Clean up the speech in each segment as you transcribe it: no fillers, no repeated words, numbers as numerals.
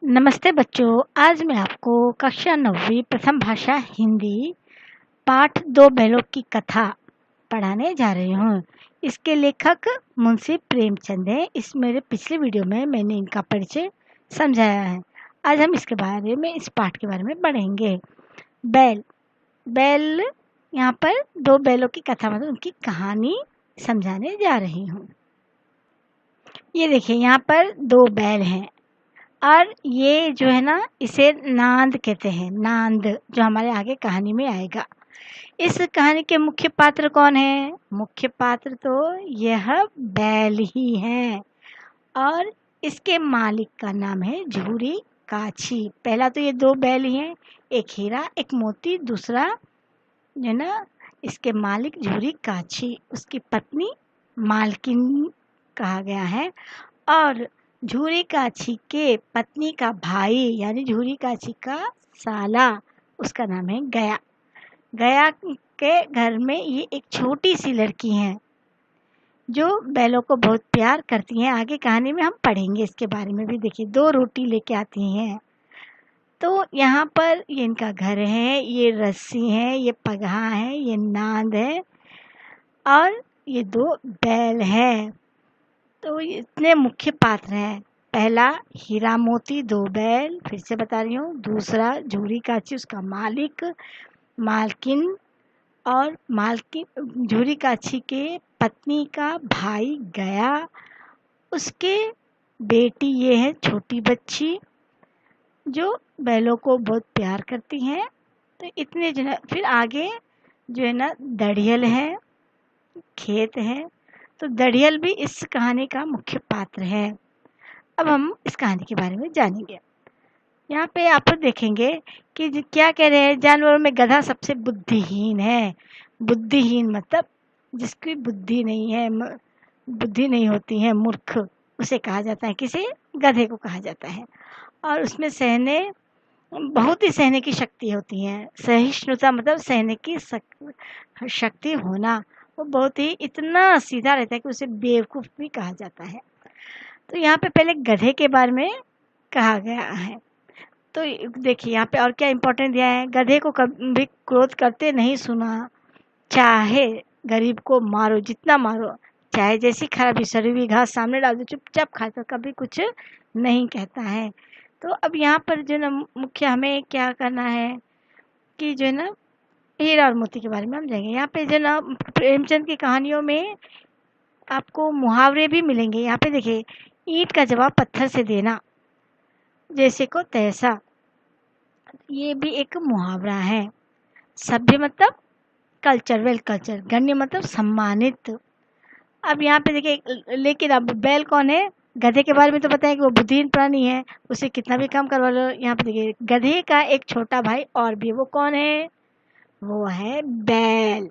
नमस्ते बच्चों। आज मैं आपको कक्षा 9वीं प्रथम भाषा हिंदी पाठ दो बैलों की कथा पढ़ाने जा रही हूँ। इसके लेखक मुंशी प्रेमचंद हैं। इस मेरे पिछले वीडियो में मैंने इनका परिचय समझाया है। आज हम इसके बारे में इस पाठ के बारे में पढ़ेंगे। बैल यहाँ पर दो बैलों की कथा मतलब उनकी कहानी समझाने जा रही हूँ। ये देखिए, यहाँ पर दो बैल हैं और ये जो है ना, इसे नांद कहते हैं। नांद जो हमारे आगे कहानी में आएगा। इस कहानी के मुख्य पात्र कौन है? मुख्य पात्र तो यह बैल ही है और इसके मालिक का नाम है झूरी काछी। पहला तो ये दो बैल ही हैं, एक हीरा एक मोती, दूसरा जो है ना इसके मालिक झूरी काछी, उसकी पत्नी मालकिन कहा गया है। और झूरी काछी के पत्नी का भाई यानी झूरी काछी का साला, उसका नाम है गया। गया के घर में ये एक छोटी सी लड़की है जो बैलों को बहुत प्यार करती हैं। आगे कहानी में हम पढ़ेंगे इसके बारे में भी। देखिए, दो रोटी लेके आती हैं। तो यहाँ पर ये इनका घर है, ये रस्सी है, ये पगहा है, ये नांद है और ये दो बैल है। तो इतने मुख्य पात्र हैं। पहला हीरा मोती दो बैल, फिर से बता रही हूँ। दूसरा झूरी काछी उसका मालिक, मालकिन और मालकिन झूरी काछी के पत्नी का भाई गया, उसके बेटी ये है छोटी बच्ची जो बैलों को बहुत प्यार करती हैं। तो इतने जो है, फिर आगे जो है ना दड़ियल है, खेत है। तो दड़ियल भी इस कहानी का मुख्य पात्र है। अब हम इस कहानी के बारे में जानेंगे। यहाँ पे आप देखेंगे कि क्या कह रहे हैं, जानवरों में गधा सबसे बुद्धिहीन है। बुद्धिहीन मतलब जिसकी बुद्धि नहीं है, बुद्धि नहीं होती है, मूर्ख, उसे कहा जाता है, किसे? गधे को कहा जाता है। और उसमें बहुत ही सहने की शक्ति होती है। सहिष्णुता मतलब सहने की शक्ति होना। वो बहुत ही इतना सीधा रहता है कि उसे बेवकूफ़ भी कहा जाता है। तो यहाँ पे पहले गधे के बारे में कहा गया है। तो देखिए यहाँ पे और क्या इम्पोर्टेंट दिया है। गधे को कभी क्रोध करते नहीं सुना, चाहे गरीब को मारो जितना मारो, चाहे जैसी खराबी सड़ी हुई घास सामने डाल दो, चुपचाप खाता, कभी कुछ नहीं कहता है। तो अब यहाँ पर जो ना मुख्य हमें क्या करना है कि जो है ना हीरा और मोती के बारे में हम जाएंगे। यहाँ पे जो ना प्रेमचंद की कहानियों में आपको मुहावरे भी मिलेंगे। यहाँ पे देखिए, ईंट का जवाब पत्थर से देना, जैसे को तैसा, ये भी एक मुहावरा है। सभ्य मतलब कल्चर, वेल कल्चर। गण्य मतलब सम्मानित। अब यहाँ पे देखिए, लेकिन अब बैल कौन है? गधे के बारे में तो पता है कि वो बुद्धिहीन प्राणी है, उसे कितना भी काम करवा लो। यहाँ पे देखिए, गधे का एक छोटा भाई और भी, वो कौन है? वो है बैल।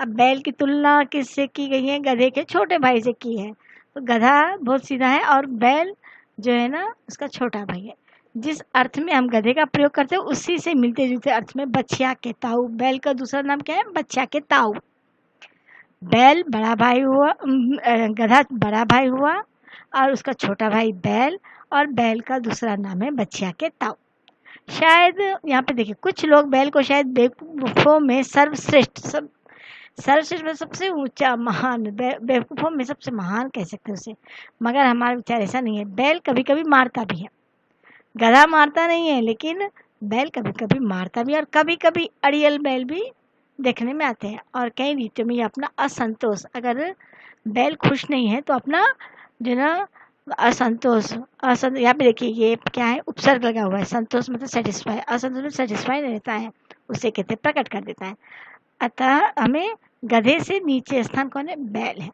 अब बैल की तुलना किससे की गई है? गधे के छोटे भाई से की है। तो गधा बहुत सीधा है और बैल जो है ना उसका छोटा भाई है। जिस अर्थ में हम गधे का प्रयोग करते हैं उसी से मिलते जुलते अर्थ में बछिया के ताऊ। बैल का दूसरा नाम क्या है? बछिया के ताऊ। बैल बड़ा भाई हुआ, गधा बड़ा भाई हुआ और उसका छोटा भाई बैल, और बैल का दूसरा नाम है बछिया के ताऊ। शायद यहाँ पे देखिए, कुछ लोग बैल को शायद बेवकूफों में सर्वश्रेष्ठ में सबसे ऊंचा महान, बेवकूफों में सबसे महान कह सकते हैं उसे। मगर हमारा विचार ऐसा नहीं है। बैल कभी कभी मारता भी है। गधा मारता नहीं है, लेकिन बैल कभी कभी मारता भी है। और कभी कभी अड़ियल बैल भी देखने में आते हैं। और कई रीतियों में ये अपना असंतोष, अगर बैल खुश नहीं है तो अपना जो ना असंतोष यहाँ पे देखिए, ये क्या है? उपसर्ग लगा हुआ है। संतोष मतलब सेटिस्फाई, असंतोष में सेटिस्फाई नहीं रहता है, उसे कहते प्रकट कर देता है। अतः हमें गधे से नीचे स्थान कौन है? बैल है।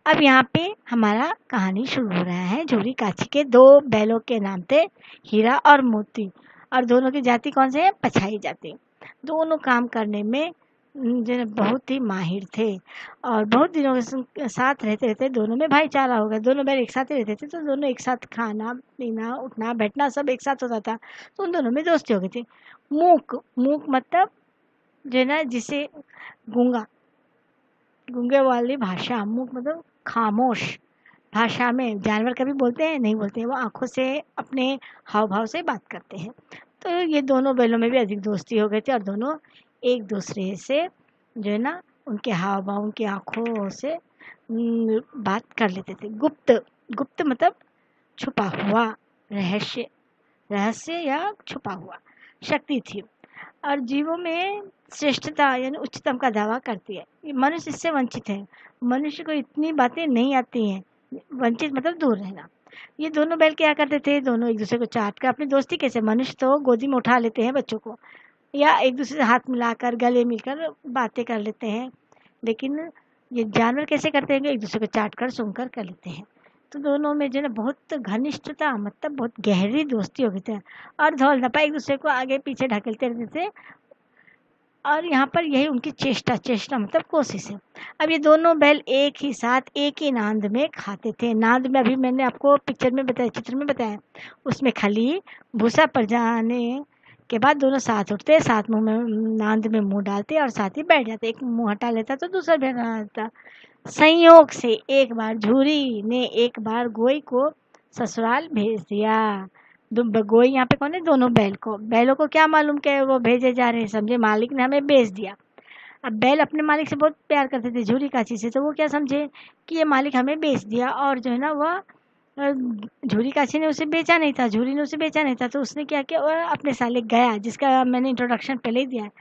अब यहाँ पे हमारा कहानी शुरू हो रहा है। झूरी काछी के दो बैलों के नाम थे हीरा और मोती, और दोनों की जाति कौन से है? पछाई जाति। दोनों काम करने में जो है बहुत ही माहिर थे और बहुत दिनों के साथ रहते रहते दोनों में भाईचारा हो गया। दोनों बैल एक साथ ही रहते थे, तो दोनों एक साथ खाना पीना उठना बैठना सब एक साथ होता था। तो उन दोनों में दोस्ती हो गई थी। मूक, मूक मतलब जो है ना जिसे गूंगा, गूंगे वाली भाषा। मूक मतलब खामोश, भाषा में जानवर कभी बोलते हैं नहीं बोलते हैं, वो आँखों से अपने हाव भाव से बात करते हैं। तो ये दोनों बैलों में भी अधिक दोस्ती हो गई थी और दोनों एक दूसरे से जो है ना उनके हाव भाव उनकी आँखों से बात कर लेते थे। गुप्त गुप्त मतलब छुपा हुआ, रहस्य रहस्य या छुपा हुआ शक्ति थी और जीवों में श्रेष्ठता यानी उच्चतम का दावा करती है। ये मनुष्य इससे वंचित है, मनुष्य को इतनी बातें नहीं आती हैं। वंचित मतलब दूर रहना। ये दोनों बैल क्या करते थे, दोनों एक दूसरे को चाट कर अपनी दोस्ती कैसे, मनुष्य तो गोदी में उठा लेते हैं बच्चों को या एक दूसरे से हाथ मिलाकर गले मिलकर बातें कर लेते हैं, लेकिन ये जानवर कैसे करते हैं, एक दूसरे को चाट कर सूंघकर कर लेते हैं। तो दोनों में जो है ना बहुत घनिष्ठता मतलब बहुत गहरी दोस्ती हो गई थी और धौल धपा एक दूसरे को आगे पीछे ढकेलते रहते थे। और यहाँ पर यही उनकी चेष्टा चेष्टा मतलब कोशिश है। अब ये दोनों बैल एक ही साथ एक ही नांद में खाते थे। नांद में अभी मैंने आपको पिक्चर में बताया, चित्र में बताया, उसमें खली भूसा पड़ जाने के बाद दोनों साथ उठते, साथ मुंह में नांद में मुंह डालते और साथ ही बैठ जाते। एक मुंह हटा लेता तो दूसरा बैठ जाता। संयोग से एक बार झूरी ने एक बार गोई को ससुराल भेज दिया। गोई यहाँ पे कौन है, दोनों बैल को, बैलों को क्या मालूम कि वो भेजे जा रहे हैं, समझे मालिक ने हमें भेज दिया। अब बैल अपने मालिक से बहुत प्यार करते थे झूरी काची से, तो वो क्या समझे कि ये मालिक हमें बेच दिया और जो है ना वह झूरी काची ने उसे बेचा नहीं था, झूरी ने उसे बेचा नहीं था, तो उसने क्या किया, वह अपने साले गया जिसका मैंने इंट्रोडक्शन पहले ही दिया है,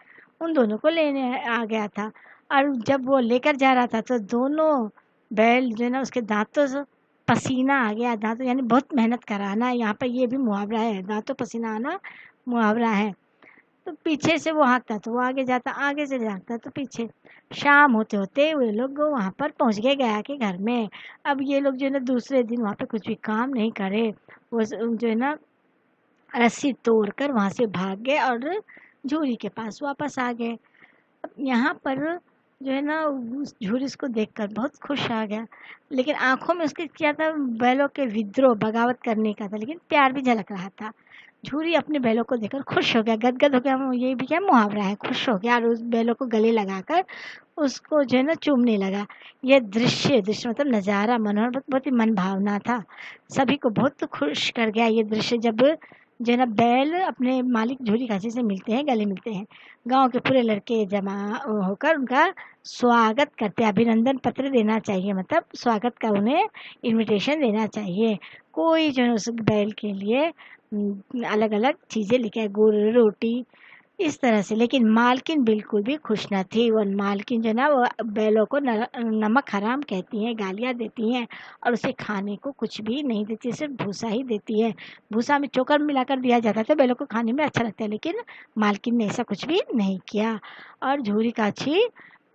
उन दोनों को लेने आ गया था। और जब वो लेकर जा रहा था तो दोनों बैल जो है ना उसके दांतों से पसीना आ गया, दांतों यानी बहुत मेहनत कराना, यहाँ पर ये भी मुहावरा है, दांतों पसीना आना मुहावरा है। तो पीछे से वो हाँकता तो वो आगे जाता, आगे से झाँकता तो पीछे। शाम होते होते वे लोग वहाँ पर पहुँच गए गया के घर में। अब ये लोग जो है ना दूसरे दिन वहाँ पे कुछ भी काम नहीं करे, वो जो है ना रस्सी तोड़ कर वहाँ से भाग गए और झूरी के पास वापस आ गए। अब यहाँ पर जो है ना उस झूरिस को देखकर बहुत खुश आ गया, लेकिन आंखों में उसके क्या था, बैलों के विद्रोह बगावत करने का था, लेकिन प्यार भी झलक रहा था। झूरी अपने बैलों को देखकर खुश हो गया, गदगद हो गया, ये भी क्या मुहावरा है, खुश हो गया और उस बैलों को गले लगाकर उसको जो है ना चूमने लगा। यह दृश्य दृश्य मतलब नज़ारा मनोहर बहुत ही मन भावना था, सभी को बहुत खुश कर गया ये दृश्य। जब जो है ना बैल अपने मालिक झूरी खांसी से मिलते हैं, गले मिलते हैं, गांव के पूरे लड़के जमा होकर उनका स्वागत करते हैं, अभिनंदन पत्र देना चाहिए, मतलब स्वागत का उन्हें इनविटेशन देना चाहिए। कोई जो है उस बैल के लिए अलग अलग चीज़ें लिखे, गुड़ रोटी इस तरह से, लेकिन मालकिन बिल्कुल भी खुश न थी। वो मालकिन जो ना वो बैलों को नमक हराम कहती हैं, गालियाँ देती हैं और उसे खाने को कुछ भी नहीं देती, सिर्फ भूसा ही देती है। भूसा में चोकर मिलाकर दिया जाता था, बैलों को खाने में अच्छा लगता है, लेकिन मालकिन ने ऐसा कुछ भी नहीं किया। और झूरी काछी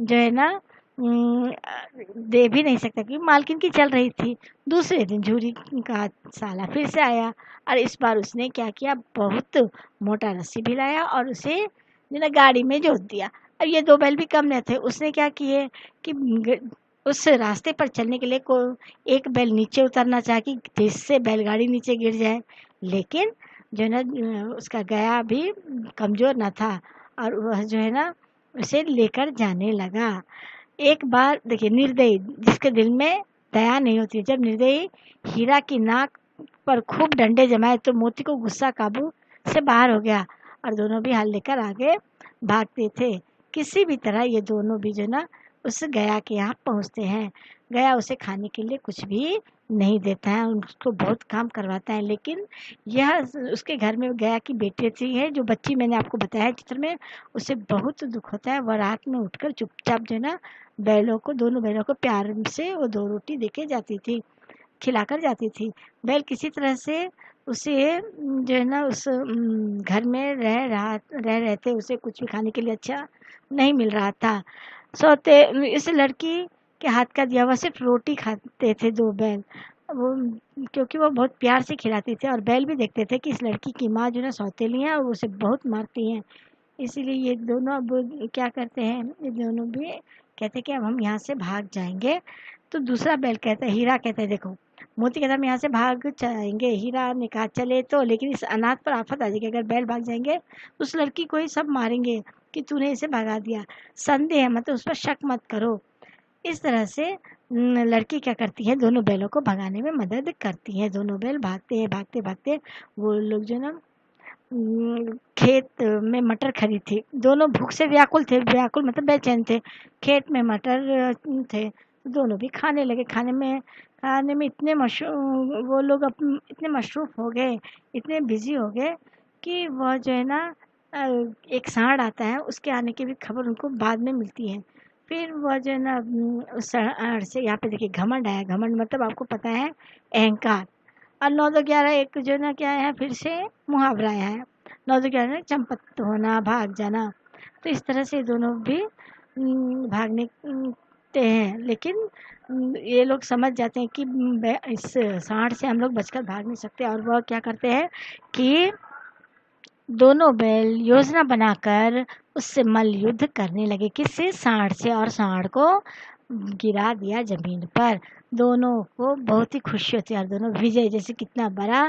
जो है ना दे भी नहीं सकता क्योंकि मालकिन की चल रही थी। दूसरे दिन झूरी का साला फिर से आया और इस बार उसने क्या किया, बहुत मोटा रस्सी भी लाया और उसे जो ना गाड़ी में जोत दिया। अब ये दो बैल भी कम नहीं थे, उसने क्या किए कि उस रास्ते पर चलने के लिए को एक बैल नीचे उतरना चाहा कि जिससे बैलगाड़ी नीचे गिर जाए, लेकिन जो है ना उसका गया भी कमज़ोर ना था और वह जो है ना उसे लेकर जाने लगा। एक बार देखिए, निर्दयी जिसके दिल में दया नहीं होती, जब निर्दयी हीरा की नाक पर खूब डंडे जमाए तो मोती को गुस्सा काबू से बाहर हो गया और दोनों भी हाल लेकर आगे भागते थे। किसी भी तरह ये दोनों भी जो ना उस गया के यहाँ पहुँचते हैं। गया उसे खाने के लिए कुछ भी नहीं देता है, उसको बहुत काम करवाता है, लेकिन यह उसके घर में गया की बेटी थी है जो बच्ची मैंने आपको बताया चित्र में, उसे बहुत दुख होता है। वह रात में उठकर चुपचाप जो है ना बैलों को, दोनों बैलों को प्यार से वो 2 रोटी देके जाती थी, खिलाकर जाती थी। बैल किसी तरह से उसे जो है ना उस घर में रह रहते उसे कुछ भी खाने के लिए अच्छा नहीं मिल रहा था। सोते इस लड़की के हाथ का दिया हुआ सिर्फ रोटी खाते थे 2 बैल, वो क्योंकि वो बहुत प्यार से खिलाती थी और बैल भी देखते थे कि इस लड़की की माँ जो है ना सौतेली है और उसे बहुत मारती हैं। इसीलिए ये दोनों अब क्या करते हैं, ये दोनों भी कहते हैं कि अब हम यहाँ से भाग जाएंगे। तो दूसरा बैल कहता है, हीरा कहता है देखो, मोती कहता है हम यहाँ से भाग जाएंगे। हीरा ने कहा चले तो, लेकिन इस अनाथ पर आफत आ जाएगी, अगर बैल भाग जाएंगे तो उस लड़की को ही सब मारेंगे कि तूने इसे भगा दिया। संदेह है, मतलब उस पर शक मत करो। इस तरह से लड़की क्या करती है, दोनों बैलों को भगाने में मदद करती है। दोनों बैल भागते हैं, भागते भागते वो लोग जो ना खेत में मटर खड़ी थी। दोनों भूख से व्याकुल थे, व्याकुल मतलब बेचैन थे। खेत में मटर थे, दोनों भी खाने लगे। खाने में इतने वो लोग इतने मशरूफ हो गए, इतने बिजी हो गए कि वह जो है ना एक सांड आता है, उसके आने की भी खबर उनको बाद में मिलती है। फिर वह जो है ना उस सांड से, यहाँ पे देखिए घमंड आया। घमंड मतलब आपको पता है अहंकार। और 9 2 11 एक जो ना क्या है, फिर से मुहावरा आया है। 9 2 11 चंपत होना, भाग जाना। तो इस तरह से दोनों भी भागने ते हैं, लेकिन ये लोग समझ जाते हैं कि इस सांड से हम लोग बचकर भाग नहीं सकते। और वह क्या करते हैं कि दोनों बैल योजना बनाकर उससे मल्ल युद्ध करने लगे। किससे? सांड से। और सांड को गिरा दिया जमीन पर। दोनों को बहुत ही खुशी होती है और दोनों विजय, जैसे कितना बड़ा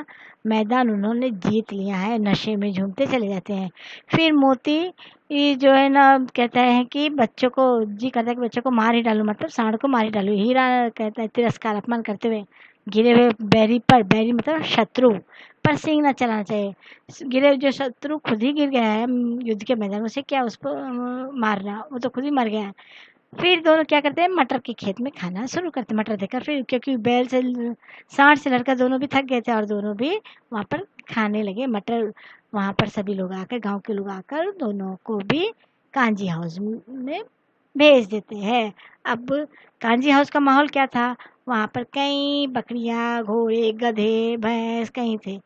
मैदान उन्होंने जीत लिया है। नशे में झूमते चले जाते हैं। फिर मोती ये जो है ना कहता है कि बच्चों को जी करता है कि बच्चों को मार ही डालूं, मतलब सांड को मार ही डालूं। हीरा कहता है तिरस्कार, अपमान करते हुए गिरे हुए बैरी पर, बैरी मतलब शत्रु पर सींग न चलाना चाहिए। गिरे जो शत्रु खुद ही गिर गया है युद्ध के मैदान में, उसे क्या उसको मारना, वो तो खुद ही मर गया है। फिर दोनों क्या करते हैं, मटर के खेत में खाना शुरू करते हैं। मटर देकर फिर, क्योंकि बैल से सांड से लड़कर दोनों भी थक गए थे और दोनों भी वहाँ पर खाने लगे मटर। वहाँ पर सभी लोग आकर, गांव के लोग आकर दोनों को भी कांजी हाउस में भेज देते हैं। अब कांजी हाउस का माहौल क्या था, वहाँ पर कई बकरियाँ, घोड़े, गधे, भैंस कहीं थे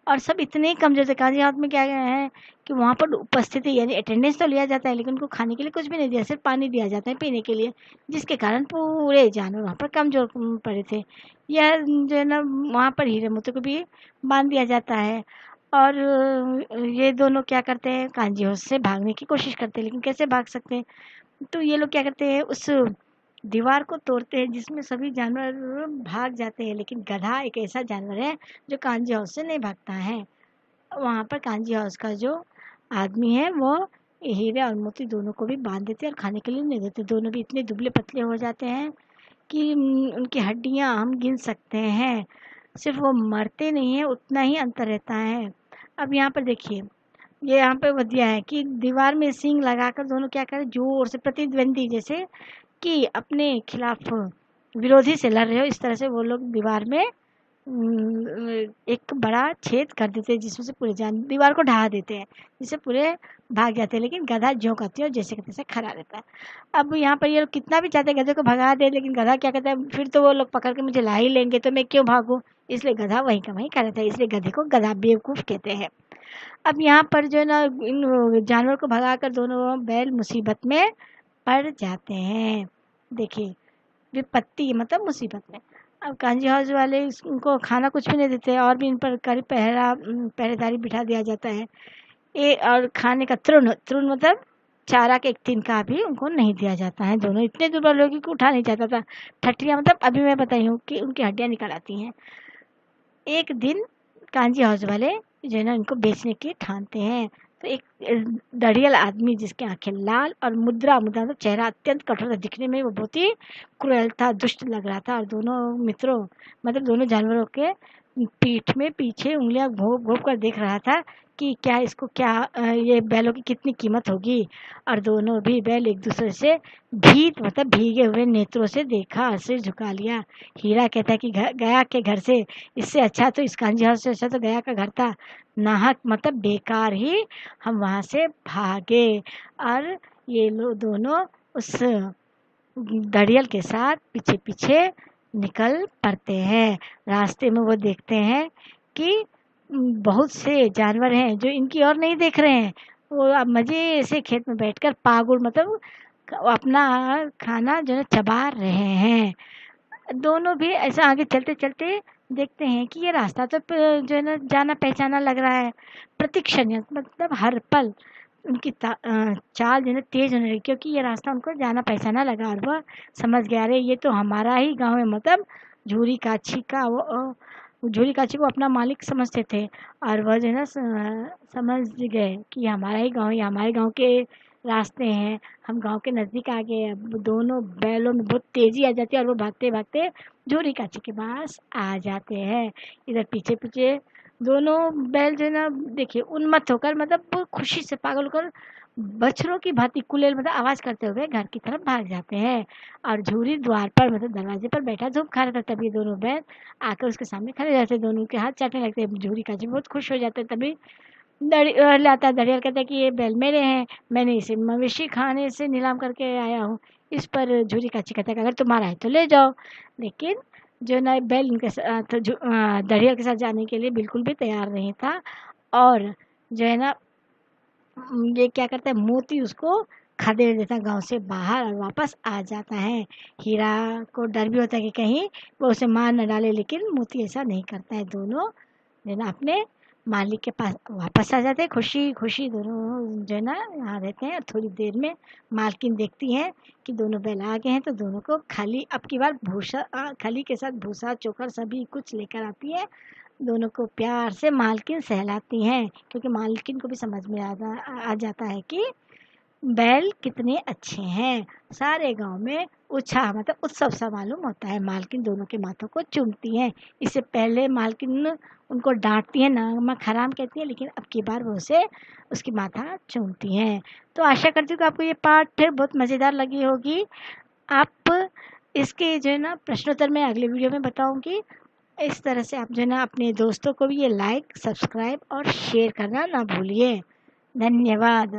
और सब इतने कमजोर थे। कांजी हाउस में क्या है कि वहाँ पर उपस्थिति यानी अटेंडेंस तो लिया जाता है, लेकिन उनको खाने के लिए कुछ भी नहीं दिया, सिर्फ पानी दिया जाता है पीने के लिए, जिसके कारण पूरे जानवर वहाँ पर कमजोर पड़े थे। यह जो है ना वहाँ पर हीरे मोती को भी बांध दिया जाता है। और ये दोनों क्या करते हैं, कांजी हाउस से भागने की कोशिश करते हैं, लेकिन कैसे भाग सकते हैं। तो ये लोग क्या करते हैं, उस दीवार को तोड़ते हैं जिसमें सभी जानवर भाग जाते हैं, लेकिन गधा एक ऐसा जानवर है जो कांजी हाउस से नहीं भागता है। वहाँ पर कांजी हाउस का जो आदमी है वो हीरे और मोती दोनों को भी बांध देते हैं और खाने के लिए नहीं देते। दोनों भी इतने दुबले पतले हो जाते हैं कि उनकी हड्डियाँ हम गिन सकते हैं। सिर्फ वो मरते नहीं है, उतना ही अंतर रहता है। अब यहाँ पर देखिए, ये यहाँ पे दिया है कि दीवार में सींग लगाकर दोनों क्या करें, जोर से प्रतिद्वंदी, जैसे कि अपने खिलाफ विरोधी से लड़ रहे हो, इस तरह से वो लोग दीवार में एक बड़ा छेद कर देते हैं, जिसमें से पूरे दीवार को ढहा देते हैं, जिससे पूरे भाग जाते हैं। लेकिन गधा ज्यों करती है और जैसे का तैसे खड़ा रहता है। अब यहाँ पर ये लोग कितना भी चाहते हैं गधे को भगा दे, लेकिन गधा क्या कहता है, फिर तो वो लोग पकड़ के मुझे ला ही लेंगे, तो मैं क्यों भागूं। इसलिए गधा वहीं का वहीं खड़ा रहता है, इसलिए गधे को गधा बेवकूफ कहते हैं। अब यहाँ पर जो है ना इन जानवर को भगाकर दोनों बैल मुसीबत में पड़ जाते हैं। देखिए, विपत्ति मतलब मुसीबत में। अब कांजी हाउस वाले उनको खाना कुछ भी नहीं देते और भी इन पर करीब पहरेदारी बिठा दिया जाता है। और खाने का तृण, तृण मतलब चारा के एक तिनका भी उनको नहीं दिया जाता है। दोनों इतने दुर्बल लोग कि उठा नहीं जाता था। ठठिया मतलब अभी मैं बताई हूँ कि उनकी हड्डियाँ निकल आती हैं। एक दिन कांजी हाउस वाले जो है ना इनको बेचने की ठानते हैं। तो एक दड़ियल आदमी जिसकी आंखें लाल और मुद्रा मुद्रा तो चेहरा अत्यंत कठोर था, दिखने में वो बहुत ही क्रूएल था, दुष्ट लग रहा था। और दोनों मित्रों मतलब दोनों जानवरों के पीठ में पीछे उंगलियां घोप घोप कर देख रहा था कि क्या इसको क्या ये बैलों की कितनी कीमत होगी। और दोनों भी बैल एक दूसरे से भीत मतलब भीगे हुए नेत्रों से देखा, सिर झुका लिया। हीरा कहता है कि गया के घर से इससे अच्छा तो, इस कांजी हाउस से अच्छा तो गया का घर था, नाहक मतलब बेकार ही हम वहाँ से भागे। और ये लोग दोनों उस दड़ियल के साथ पीछे पीछे निकल पड़ते हैं। रास्ते में वो देखते हैं कि बहुत से जानवर हैं जो इनकी ओर नहीं देख रहे हैं। वो अब मजे से खेत में बैठकर पागुर मतलब अपना खाना जो है चबा रहे हैं। दोनों भी ऐसा आगे चलते चलते देखते हैं कि ये रास्ता तो जो है ना जाना पहचाना लग रहा है। प्रतिक्षण मतलब हर पल उनकी चाल जो है तेज होने लगी, क्योंकि ये रास्ता उनको जाना पहचाना लगा और वह समझ गया, अरे ये तो हमारा ही गांव है। मतलब झूरी काछी का वो झूरी काछी को अपना मालिक समझते थे और वह जो है ना समझ गए कि हमारा ही गांव है, हमारे गांव के रास्ते हैं, हम गांव के नज़दीक आ गए। अब दोनों बैलों में बहुत तेज़ी आ जाती है और वो भागते भागते झूरी काची के पास आ जाते हैं। इधर पीछे पीछे दोनों बैल जो है ना, देखिए उन्मत्त होकर, मतलब वो खुशी से पागल होकर बछड़ों की भांति कुलेल मतलब आवाज़ करते हुए घर की तरफ भाग जाते हैं। और झूरी द्वार पर मतलब दरवाजे पर बैठा धूप खा रहा था। तभी दोनों बैल आकर उसके सामने खड़े रहते, दोनों के हाथ चाटने लगते हैं। झूरी काची बहुत खुश हो जाते हैं। तभी लाता दरियल कहता है कि ये बैल मेरे हैं, मैंने इसे मवेशी खाने से नीलाम करके आया हूँ। इस पर झूरी काची कहता है कि अगर तुम्हारा है तो ले जाओ। लेकिन जो ना बैल उनके साथ दरियल के साथ जाने के लिए बिल्कुल भी तैयार नहीं था। और जो है ना, ये क्या करता है, मोती उसको खदेड़ देता है गांव से बाहर और वापस आ जाता है। हीरा को डर भी होता है कि कहीं वो उसे मार न डाले, लेकिन मोती ऐसा नहीं करता है। दोनों जो है ना अपने मालिक के पास वापस आ जाते हैं, खुशी खुशी दोनों जो है ना यहाँ रहते हैं। और थोड़ी देर में मालकिन देखती है कि दोनों बैल आ गए हैं, तो दोनों को खाली, अब की बार भूसा खली के साथ भूसा चोकर सभी कुछ लेकर आती है। दोनों को प्यार से मालकिन सहलाती हैं, क्योंकि मालकिन को भी समझ में आ जाता है कि बैल कितने अच्छे हैं। सारे गांव में उत्साह मतलब उत्सव सा मालूम होता है। मालकिन दोनों के माथों को चूमती हैं। इससे पहले मालकिन उनको डांटती है, नमक हराम कहती है, लेकिन अब की बार वो उसे उसकी माथा चूमती हैं। तो आशा करती हूँ कि आपको ये पार्ट फिर बहुत मज़ेदार लगी होगी। आप इसके जो है ना प्रश्नोत्तर मैं अगले वीडियो में बताऊंगी। इस तरह से आप जो है ना अपने दोस्तों को भी ये लाइक, सब्सक्राइब और शेयर करना ना भूलिए। धन्यवाद।